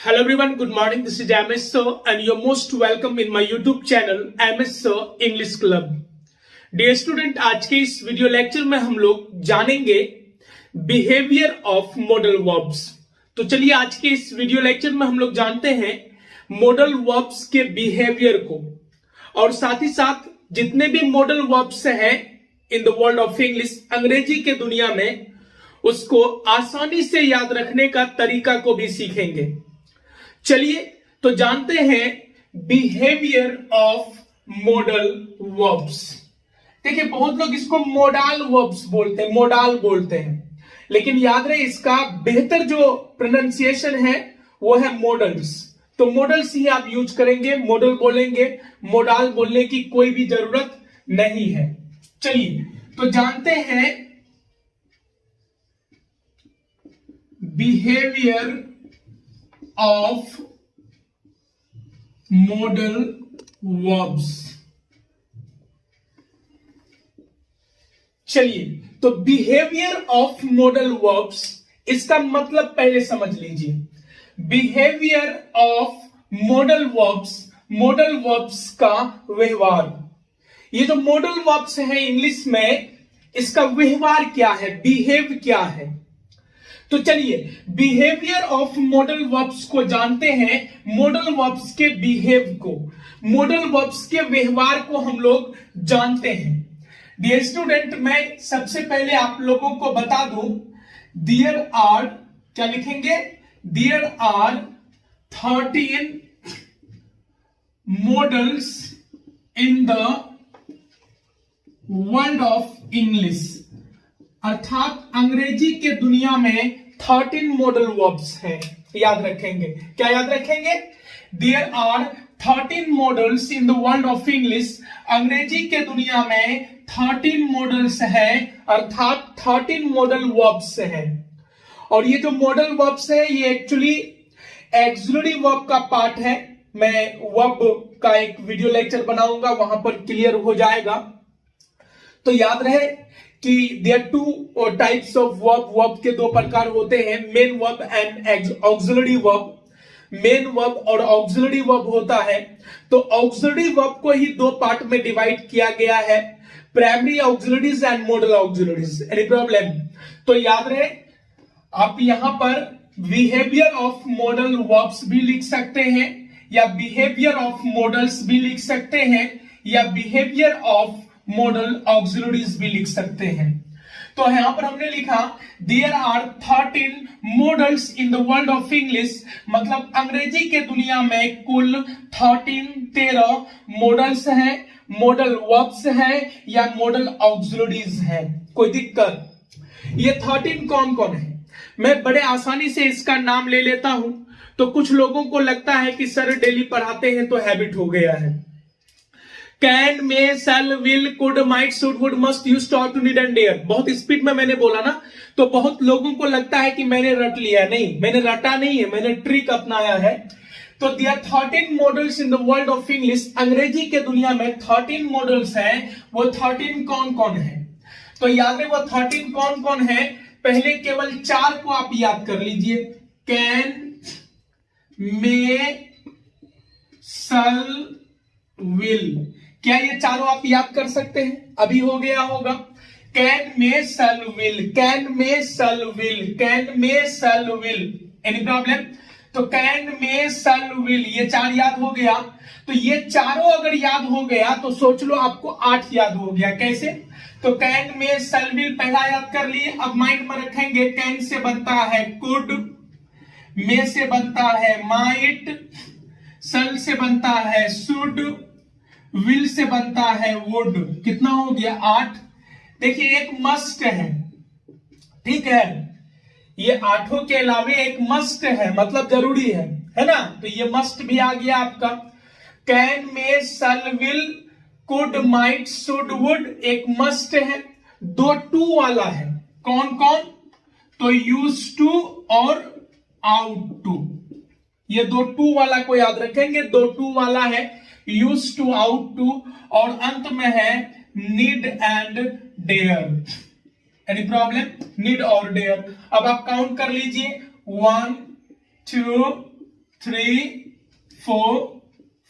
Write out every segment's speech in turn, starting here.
Hello everyone, good morning. This is MS Sir and you're most welcome in my YouTube channel MS Sir English Club. Dear student, आज के इस video lecture में हम लोग जानेंगे behaviour of modal verbs. तो चलिए आज के इस वीडियो लेक्चर में हम लोग जानते हैं मॉडल वर्ब्स के बिहेवियर को और साथ ही साथ जितने भी मॉडल वर्ब्स हैं इन the world of English, Angrezi के दुनिया में, उसको आसानी से याद रखने का तरीका को भी सीखेंगे। चलिए तो जानते हैं बिहेवियर ऑफ मॉडल वर्ब्स। देखिए बहुत लोग इसको मोडाल वर्ब्स बोलते हैं, मोडाल बोलते हैं, लेकिन याद रहे इसका बेहतर जो प्रोनाउंसिएशन है वो है मॉडल्स। तो मॉडल्स ही आप यूज करेंगे, मॉडल बोलेंगे, मोडाल बोलने की कोई भी जरूरत नहीं है। चलिए तो जानते हैं बिहेवियर ऑफ मॉडल वर्ब्स। चलिए तो बिहेवियर ऑफ मॉडल वर्ब्स, इसका मतलब पहले समझ लीजिए। Behaviour of modal verbs, modal verbs का व्यवहार। ये जो मॉडल वर्ब्स है इंग्लिश में, इसका व्यवहार क्या है, बिहेव क्या है। तो चलिए बिहेवियर ऑफ मॉडल वर्ब्स को जानते हैं, मॉडल वर्ब्स के बिहेव को, मॉडल वर्ब्स के व्यवहार को हम लोग जानते हैं। डियर स्टूडेंट, मैं सबसे पहले आप लोगों को बता दूं, देयर आर, क्या लिखेंगे, there are 13 modals in the world of English. अर्थात अंग्रेजी के दुनिया में 13 मॉडल वर्ब्स हैं। याद रखेंगे, क्या याद रखेंगे, there are 13 modals in the world of English. Angrezi के दुनिया में 13 मॉडल्स हैं, अर्थात 13 मॉडल वर्ब्स हैं। और ये जो मॉडल वर्ब्स है ये एक्चुअली ऑक्सिलरी वर्ब का पार्ट है। मैं वर्ब का एक वीडियो लेक्चर बनाऊंगा, वहां पर क्लियर हो जाएगा। तो याद रहे कि there two types of verb, verb के दो प्रकार होते हैं, main verb and auxiliary verb. Main verb और ऑक्सिलरी वर्ब होता है। तो ऑक्सिलरी वर्ब को ही दो पार्ट में डिवाइड किया गया है, primary auxiliaries and model auxiliaries. Any problem? तो याद रहे आप यहां पर बिहेवियर ऑफ मॉडल वर्ब्स भी लिख सकते हैं, या बिहेवियर ऑफ मॉडल्स भी लिख सकते हैं, या बिहेवियर ऑफ मॉडल ऑक्सिलरीज भी लिख सकते हैं। तो यहां पर हमने लिखा there are 13 modals in the world of English, मतलब अंग्रेजी के दुनिया में कुल 13 मॉडल्स हैं, मॉडल वर्ब्स हैं या मॉडल ऑक्सिलरीज हैं। कोई दिक्कत? ये 13 कौन कौन है, मैं बड़े आसानी से इसका नाम ले लेता हूं। तो कुछ लोगों को लगता है कि सर डेली पढ़ाते हैं तो हैबिट हो गया है। Can, may, shall, will, could, might, should, would, must, used, ought, to, need and dare. बहुत स्पीड में मैंने बोला ना, तो बहुत लोगों को लगता है कि मैंने रट लिया। नहीं, मैंने रटा नहीं है, मैंने ट्रिक अपनाया है। तो there 13 modals in the world of English. Angrezi के दुनिया में 13 मॉडल्स हैं। वो 13 कौन कौन है? तो याद है वो 13 कौन कौन है। पहले केवल 4 को आप याद कर लीजिए, कैन, मे, शैल, विल। क्या ये चारों आप याद कर सकते हैं? अभी हो गया होगा। Can, may, shall, will, can, may, shall, will, can, may, shall, will. Any problem? तो कैन, मे, शैल, विल, ये 4 याद हो गया। तो ये चारों अगर याद हो गया तो सोच लो आपको 8 याद हो गया। कैसे? तो कैन, मे, शैल, विल पहला याद कर लिए। अब माइंड में रखेंगे, कैन से बनता है कुड, मे से बनता है माइट, शैल से बनता है शुड, विल से बनता है वुड। कितना हो गया? 8। देखिए एक मस्ट है, ठीक है, ये 8 के अलावे एक मस्ट है, मतलब जरूरी है ना। तो ये मस्ट भी आ गया आपका। Can, may, shall, will, could, might, should, would एक मस्ट है। 2 टू वाला है, कौन कौन? तो यूज टू और आउट टू। ये 2 टू वाला को याद रखेंगे। 2 टू वाला है यूज टू, आउट टू, और अंत में है need and dare. Any problem? Need और डेयर। अब आप काउंट कर लीजिए, 1 2 3 4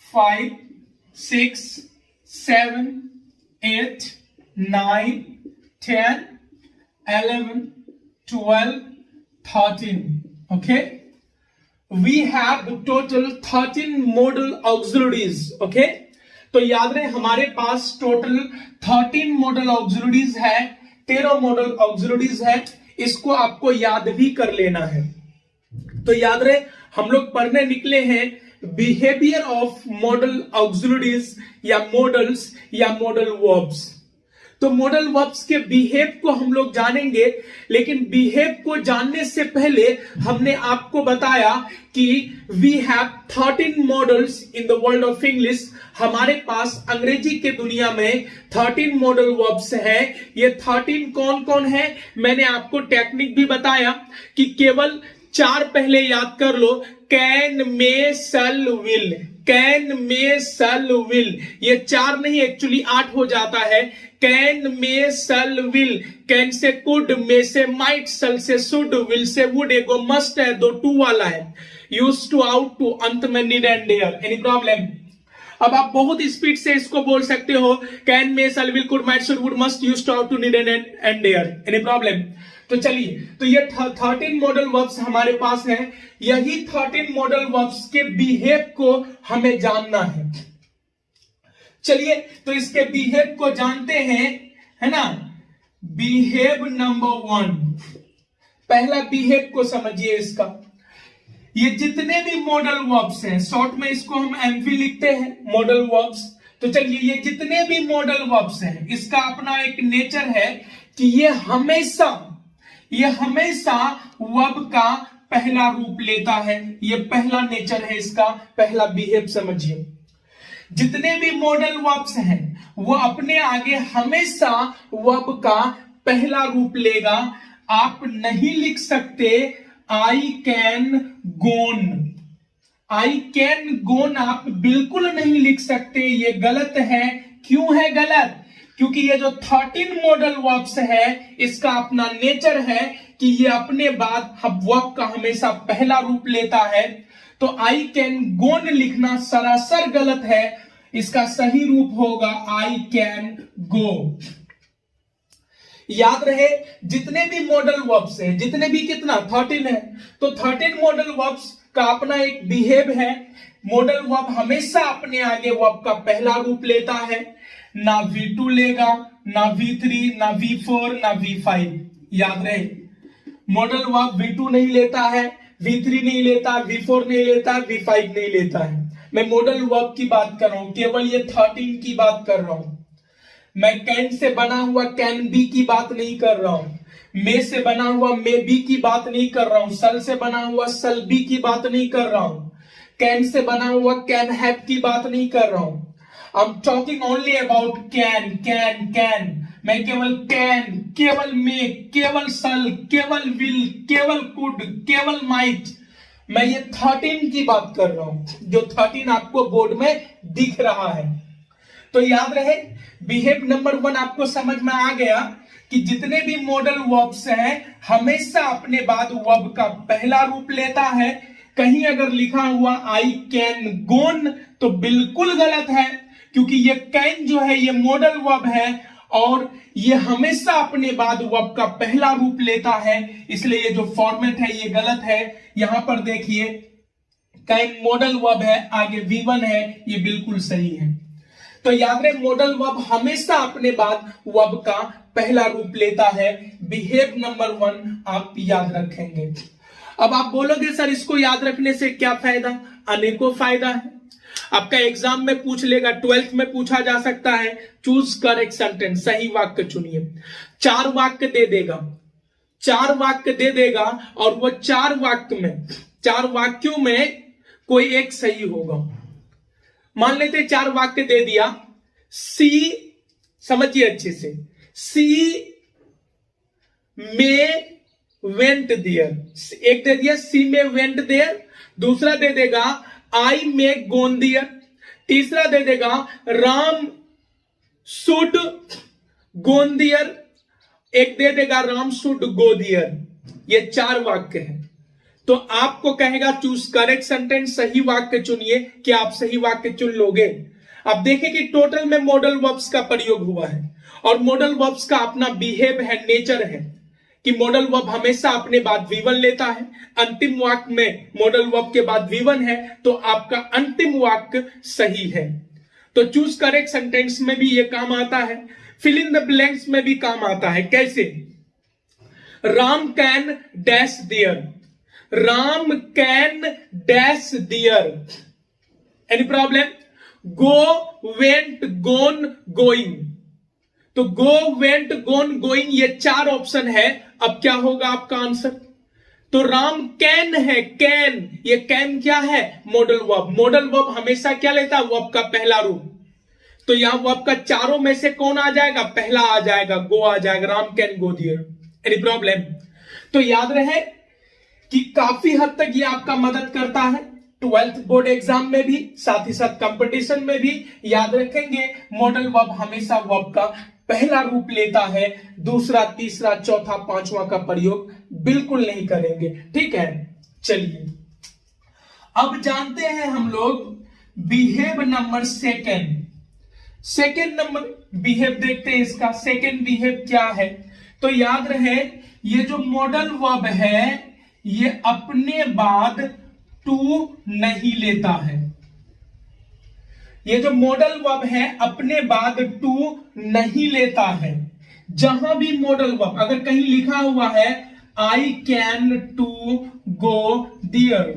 5 6 7 8 9 10 11 12 13. Okay, we have total 13 modal auxiliaries. Okay, तो याद रहे हमारे पास टोटल 13 मॉडल ऑक्सिलरीज है, 13 मॉडल ऑक्सिलरीज है। इसको आपको याद भी कर लेना है। तो याद रहे हम लोग पढ़ने निकले हैं बिहेवियर ऑफ मॉडल ऑक्सिलरीज या मॉडल्स या मॉडल वर्ब्स। तो मॉडल वर्ब्स के बिहेव को हम लोग जानेंगे, लेकिन बिहेव को जानने से पहले हमने आपको बताया कि we have 13 modals in the world of English. हमारे पास अंग्रेजी के दुनिया में 13 मॉडल वर्ब्स हैं। ये 13 कौन कौन है, मैंने आपको टेक्निक भी बताया कि केवल 4 पहले याद कर लो। Can, may, shall, will. Can, may, shall, will. ये 4 नहीं, एक्चुअली 8 हो जाता है। Can, may, shall, will. Can से कुड, मे से माइट, शैल से शुड, विल से वुड। एगो मस्ट है, 2 टू वाला है। यूज टू, आउट टू, अंत में need and dare. Any problem? अब आप बहुत स्पीड से इसको बोल सकते हो, can, may, shall, will, could, might, should, would, must, use to, out to, need and dare. Any problem? तो चलिए, तो ये 13 मॉडल वर्ब्स हमारे पास हैं। यही 13 मॉडल वर्ब्स के बिहेव को हमें जानना है। चलिए, तो इसके बिहेव को जानते हैं, है ना। बिहेव नंबर 1, पहला बिहेव को समझिए इसका। ये जितने भी मॉडल वर्ब्स हैं, शॉर्ट में इसको हम एमवी लिखते हैं, मॉडल वर्ब्स। तो चलिए, ये जितने भी मॉडल वर्ब्स हैं, इसका अपना एक नेचर है कि ये हमेशा वर्ब का पहला रूप लेता है। ये पहला नेचर है इसका, पहला बिहेव समझिए। जितने भी मॉडल वर्ब्स हैं वो अपने आगे हमेशा वर्ब का पहला रूप लेगा। आप नहीं लिख सकते I can gone. I can गोन आप बिल्कुल नहीं लिख सकते, ये गलत है। क्यों है गलत? क्योंकि ये जो 13 मॉडल वर्ब्स है, इसका अपना नेचर है कि ये अपने बाद वर्ब का हमेशा पहला रूप लेता है। तो आई कैन गोन लिखना सरासर गलत है। इसका सही रूप होगा आई कैन गो। याद रहे, जितने भी मॉडल वर्ब्स हैं, जितने भी कितना 13 है, तो 13 मॉडल वर्ब्स का अपना एक बिहेव है। मॉडल वर्ब हमेशा अपने आगे वर्ब का पहला रूप लेता है। ना V2 लेगा, ना V3, ना V4, ना V5। याद रहे, मॉडल वर्ब V2 नहीं लेता है, V3 नहीं लेता, V4 नहीं लेता, V5 नहीं लेता है। मैं मॉडल वर्ब की बात कर रहा हूं, केवल ये 13 की बात कर रहा हूं। मैं कैन से बना हुआ कैन बी की बात नहीं कर रहा हूं। मे से बना हुआ मे बी की बात नहीं कर रहा हूं। सल से बना हुआ सल बी की बात नहीं कर रहा हूं। कैन से बना हुआ कैन हैव की बात नहीं कर रहा हूं। I am talking only about can, can, can. मैं केवल कैन, केवल मे, केवल सल, केवल विल, केवल कुड, केवल माइट। मैं ये 13 की बात कर रहा हूं, जो 13 आपको बोर्ड में दिख रहा है। तो याद रहे, बिहेव नंबर 1 आपको समझ में आ गया कि जितने भी मॉडल वर्ब्स हैं हमेशा अपने बाद वर्ब का पहला रूप लेता है। कहीं अगर लिखा हुआ आई कैन गोन तो बिल्कुल गलत है, क्योंकि ये कैन जो है ये मॉडल वर्ब है और ये हमेशा अपने बाद वर्ब का पहला रूप लेता है। इसलिए ये जो फॉर्मेट है ये गलत है। यहां पर देखिए, कैन मॉडल वर्ब है, आगे V1 है, ये बिल्कुल सही है। तो याद रहे, मॉडल वर्ब हमेशा अपने बाद वर्ब का पहला रूप लेता है। बिहेव नंबर 1 आप याद रखेंगे। अब आप बोलोगे सर इसको याद रखने से क्या फायदा? अनेकों फायदा है। आपका एग्जाम में पूछ लेगा, 12th में पूछा जा सकता है, चूज करेक्ट सेंटेंस, सही वाक्य चुनिए। 4 वाक्य दे देगा, 4 वाक्य दे देगा और वो 4 वाक्यों में कोई एक सही होगा। मान लेते 4 वाक्य दे दिया। सी, समझिए अच्छे से, सी में वेंट देयर। एक दे दिया सी में वेंट देयर। दूसरा दे देगा आई में गोन देयर। तीसरा दे देगा राम शुड गोन देयर। एक दे देगा राम शुड गो देयर। ये 4 वाक्य है। तो आपको कहेगा चूज करेक्ट सेंटेंस, सही वाक्य चुनिए। कि आप सही वाक्य चुन लोगे। अब देखें कि टोटल में मॉडल वर्ब्स का प्रयोग हुआ है और मॉडल वर्ब्स का अपना बिहेव है, नेचर है कि मॉडल वर्ब हमेशा अपने बाद V1 लेता है। अंतिम वाक्य में मॉडल वर्ब के बाद V1 है तो आपका अंतिम वाक्य सही है। तो चूज करेक्ट सेंटेंस में भी ये काम आता है, फिल इन द ब्लैंक्स में भी काम आता है। कैसे? Ram can dash there, Ram can dash there, any problem? Go, went, gone, going. तो गो, वेंट, गोन, गोइंग ये 4 ऑप्शन है। अब क्या होगा आपका आंसर? तो राम कैन है, कैन, ये कैन क्या है? Modal verb. मॉडल वर्ब हमेशा क्या लेता है? वर्ब का पहला रूप। तो यहां वर्ब का चारों में से कौन आ जाएगा? पहला आ जाएगा, गो आ जाएगा। Ram can go there, any problem? तो याद रहे कि काफी हद तक ये आपका मदद करता है 12th बोर्ड एग्जाम में भी, साथ ही साथ कंपटीशन में भी। याद रखेंगे मॉडल वर्ब हमेशा वर्ब का पहला रूप लेता है, दूसरा, तीसरा, चौथा, पांचवा का प्रयोग बिल्कुल नहीं करेंगे। ठीक है, चलिए अब जानते हैं हम लोग behave number second number behave देखते हैं। इसका सेकेंड बिहेव क्या है? तो याद रहे ये जो मॉडल वर्ब है ये अपने बाद टू नहीं लेता है। ये जो मॉडल वर्ब है अपने बाद टू नहीं लेता है। जहां भी मॉडल वर्ब अगर कहीं लिखा हुआ है I can to go there,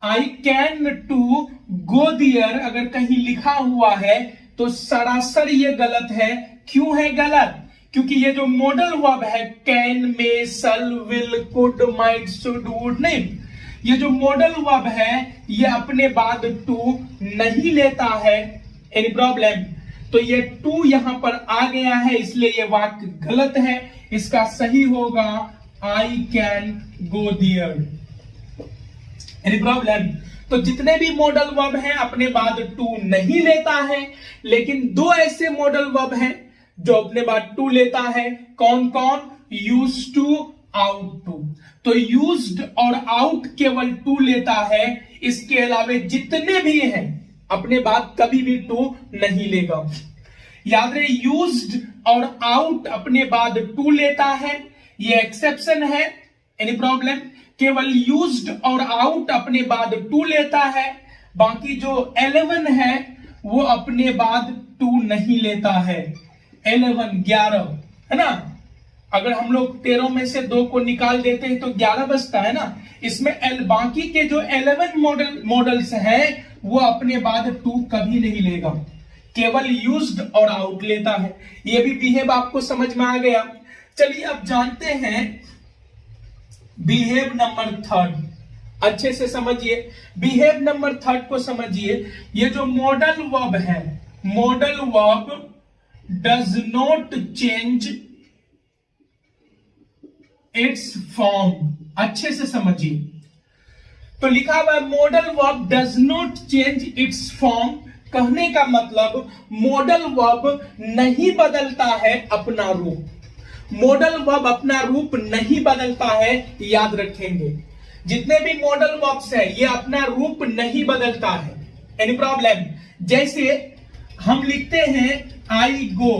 I can to go there अगर कहीं लिखा हुआ है तो सरासर ये गलत है। क्यों है गलत? क्योंकि ये जो मॉडल वर्ब है can, may, shall, will, could, might, should, would, नहीं, ये जो मॉडल वर्ब है ये अपने बाद टू नहीं लेता है। Any problem? तो ये टू यहां पर आ गया है इसलिए ये वाक्य गलत है। इसका सही होगा I can go there. Any problem? तो जितने भी मॉडल वर्ब हैं अपने बाद टू नहीं लेता है, लेकिन 2 ऐसे मॉडल वर्ब हैं जो अपने बाद टू लेता है। कौन कौन? Used to, out to. तो यूज्ड और आउट केवल टू लेता है, इसके अलावे जितने भी हैं अपने बाद कभी भी टू नहीं लेगा। याद रहे यूज्ड और आउट अपने बाद टू लेता है, ये एक्सेप्शन है। Any problem? केवल यूज्ड और आउट अपने बाद टू लेता है, बाकी जो 11 है वो अपने बाद टू नहीं लेता है। 11 है ना? अगर हम लोग 13 में से 2 को निकाल देते हैं तो 11 बचता है ना। इसमें बाकी के जो 11 मॉडल्स हैं वो अपने बाद टू कभी नहीं लेगा, केवल यूज्ड और आउट लेता है। ये भी बिहेव आपको समझ में आ गया। चलिए अब जानते हैं बिहेव नंबर 3। अच्छे से समझिए, बिहेव नंबर 3 को समझिए। ये जो मॉडल वर्ब है, modal verb does not change it's form. अच्छे से समझिए, तो लिखा हुआ है modal verb does not change it's form. कहने का मतलब मॉडल वर्ब नहीं बदलता है अपना रूप। मॉडल वर्ब अपना रूप नहीं बदलता है, याद रखेंगे। जितने भी मॉडल वर्ब्स है ये अपना रूप नहीं बदलता है। Any problem? जैसे हम लिखते हैं आई गो,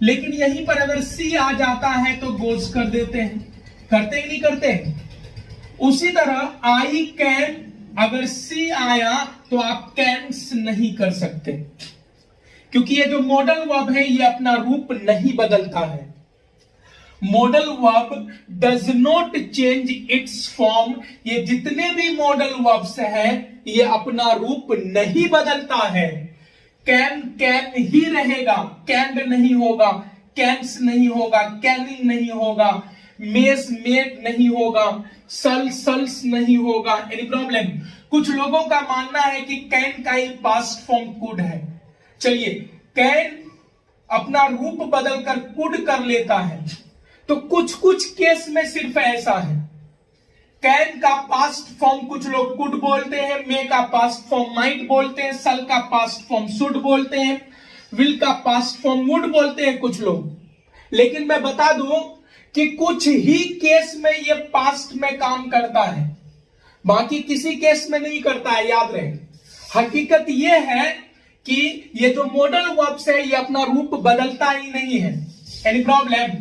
लेकिन यहीं पर अगर सी आ जाता है तो गोज कर देते हैं। करते ही नहीं करते? उसी तरह आई कैन, अगर सी आया तो आप कैन्स नहीं कर सकते, क्योंकि ये जो मॉडल वर्ब है ये अपना रूप नहीं बदलता है। Modal verb does not change it's form, ये जितने भी मॉडल वर्ब्स हैं ये अपना रूप नहीं बदलता है। कैन कैन ही रहेगा, कैंड नहीं होगा, कैंस नहीं होगा, कैनिंग नहीं होगा, मेस मेड नहीं होगा, सल सल्स नहीं होगा। Any problem? कुछ लोगों का मानना है कि कैन का ही पास्ट फॉर्म कुड है। चलिए, कैन अपना रूप बदलकर कुड कर लेता है, तो कुछ कुछ केस में सिर्फ ऐसा है। कैन का पास्ट फॉर्म कुछ लोग कुड बोलते हैं, मे का पास्ट फॉर्म माइट बोलते हैं, सल का पास्ट फॉर्म शुड बोलते हैं, विल का पास्ट फॉर्म वुड बोलते हैं कुछ लोग। लेकिन मैं बता दूं कि कुछ ही केस में ये पास्ट में काम करता है, बाकी किसी केस में नहीं करता है, याद रहे। हकीकत ये है कि ये जो मॉडल वर्ब्स है ये अपना रूप बदलता ही नहीं है। Any problem?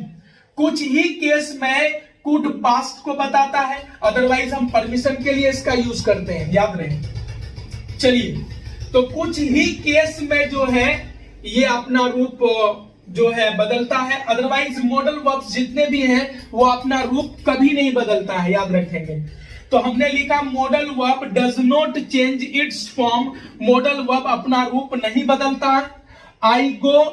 कुछ ही केस में कुड पास्ट को बताता है, अदरवाइज हम परमिशन के लिए इसका यूज करते हैं, याद रहे। चलिए, तो कुछ ही केस में जो है ये अपना रूप जो है बदलता है, अदरवाइज मॉडल वर्ब्स जितने भी हैं वो अपना रूप कभी नहीं बदलता है, याद रखेंगे। तो हमने लिखा modal verb does not change it's form, modal verb अपना रूप नहीं बदलता। आई गो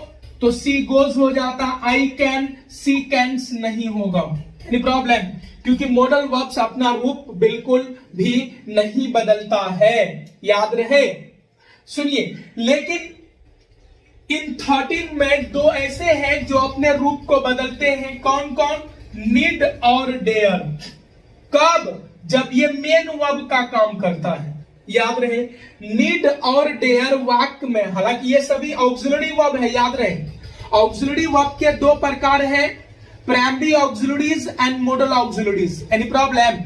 तो सी गोज हो जाता, आई कैन सी कैन्स नहीं होगा। Any problem? क्योंकि मॉडल वर्ब्स अपना रूप बिल्कुल भी नहीं बदलता है, याद रहे। सुनिए, लेकिन इन 13 में दो ऐसे हैं जो अपने रूप को बदलते हैं। कौन कौन? नीड और डेयर। कब? जब ये मेन वर्ब का काम करता है, याद रहे। नीड और डेयर वाक्य में, हालांकि ये सभी ऑक्सिलरी वर्ब है, याद रहे। ऑक्सिलरी वर्ब के दो प्रकार है, primary auxiliaries and model auxiliaries. Any problem?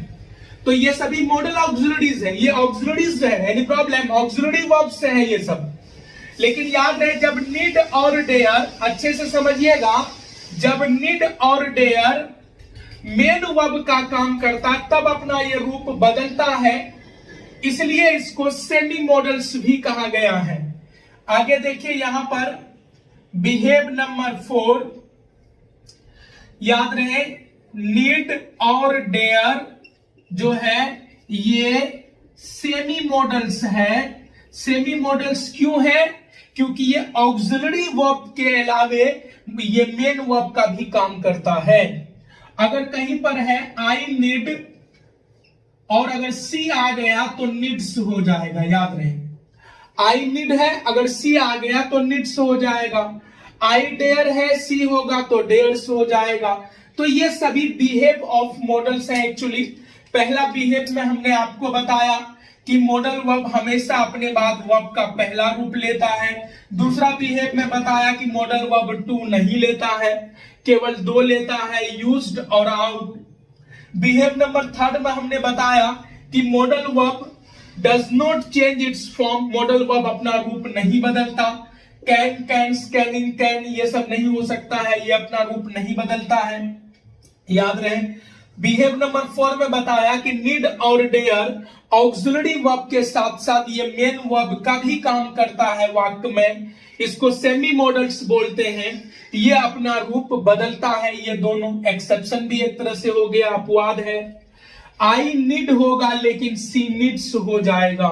तो ये सभी मॉडल ऑक्सिलरीज है, ये ऑक्सिलरीज है। Any problem? ऑक्सिलरी वर्ब्स से है ये सब। लेकिन याद रहे, जब नीड और डेयर, अच्छे से समझिएगा, जब नीड और डेयर मेन वर्ब का काम करता है तब अपना ये रूप बदलता है, इसलिए इसको सेमी मॉडल्स भी कहा गया है। आगे देखिए यहां पर बिहेव नंबर 4, याद रहे नीड और डेयर जो है ये सेमी मॉडल्स है। सेमी मॉडल्स क्यों है? क्योंकि ये ऑक्सिलरी वर्ब के अलावे ये मेन वर्ब का भी काम करता है। अगर कहीं पर है आई नीड और अगर सी आ गया तो नीड्स हो जाएगा, याद रहे। आई नीड है, अगर सी आ गया तो नीड्स हो जाएगा। आई डेयर है, सी होगा तो डेयर्स हो जाएगा। तो ये सभी बिहेव ऑफ मॉडल्स हैं। एक्चुअली पहला बिहेव में हमने आपको बताया कि मॉडल वर्ब हमेशा अपने बाद वर्ब का पहला रूप लेता है। दूसरा बिहेव में बताया कि मॉडल वर्ब टू नहीं लेता है, केवल दो लेता है, यूज्ड और आउट। बिहेव नंबर 3 में हमने बताया कि modal verb does not change it's form, modal verb अपना रूप नहीं बदलता। कैन, कैन्स, कैनिंग, कैन ये सब नहीं हो सकता है, ये अपना रूप नहीं बदलता है, याद रहे। बिहेव नंबर 4 में बताया कि नीड और डेयर ऑक्सिलरी वर्ब के साथ साथ ये मेन वर्ब का भी काम करता है वाक्य में, इसको सेमी मॉडल्स बोलते हैं। ये अपना रूप बदलता है, ये दोनों एक्सेप्शन भी एक तरह से हो गया, अपवाद है। आई नीड होगा लेकिन सी नीड्स हो जाएगा।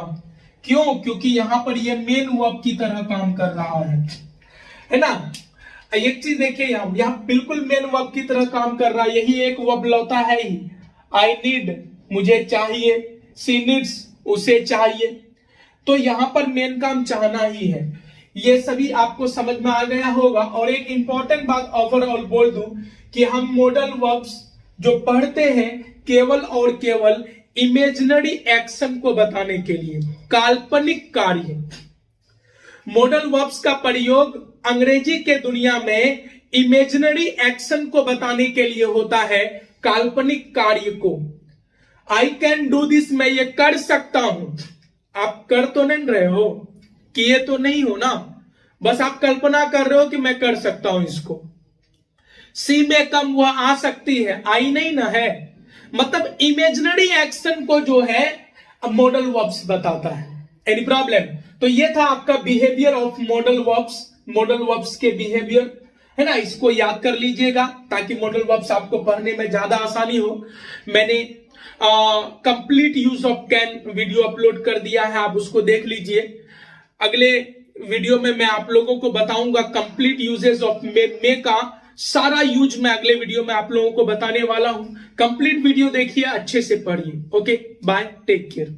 क्यों? क्योंकि यहां पर ये मेन वर्ब की तरह काम कर रहा है ना। एक चीज देखिए, यहां बिल्कुल मेन वर्ब की तरह काम कर रहा है, यही एक वर्ब लौटा है ही। आई नीड मुझे चाहिए, सी नीड्स उसे चाहिए, तो यहां पर मेन काम चाहना ही है। ये सभी आपको समझ में आ गया होगा। और एक इंपॉर्टेंट बात ओवरऑल बोल दूं कि हम मॉडल वर्ब्स जो पढ़ते हैं केवल और केवल इमेजिनरी एक्शन को बताने के लिए, काल्पनिक कार्य। मॉडल वर्ब्स का प्रयोग अंग्रेजी के दुनिया में इमेजिनरी एक्शन को बताने के लिए होता है, काल्पनिक कार्य को। आई कैन डू दिस, मैं ये कर सकता हूं। आप कर तो नहीं रहे हो, किए तो नहीं हो ना, बस आप कल्पना कर रहे हो कि मैं कर सकता हूं इसको। सी में कम वह आ सकती है, आई नहीं ना है। मतलब इमेजिनरी एक्शन को जो है मॉडल वर्ब्स बताता है। Any problem? तो ये था आपका behaviour of modal verbs, modal verbs के बिहेवियर, है ना। इसको याद कर लीजिएगा ताकि मॉडल वर्ब्स आपको पढ़ने में ज्यादा आसानी हो। मैंने complete use of can video upload कर दिया है, आप उसको देख लीजिए। अगले वीडियो में मैं आप लोगों को बताऊंगा कंप्लीट यूजेस ऑफ मे का सारा यूज मैं अगले वीडियो में आप लोगों को बताने वाला हूं। कंप्लीट वीडियो देखिए, अच्छे से पढ़िए। Okay, bye, take care.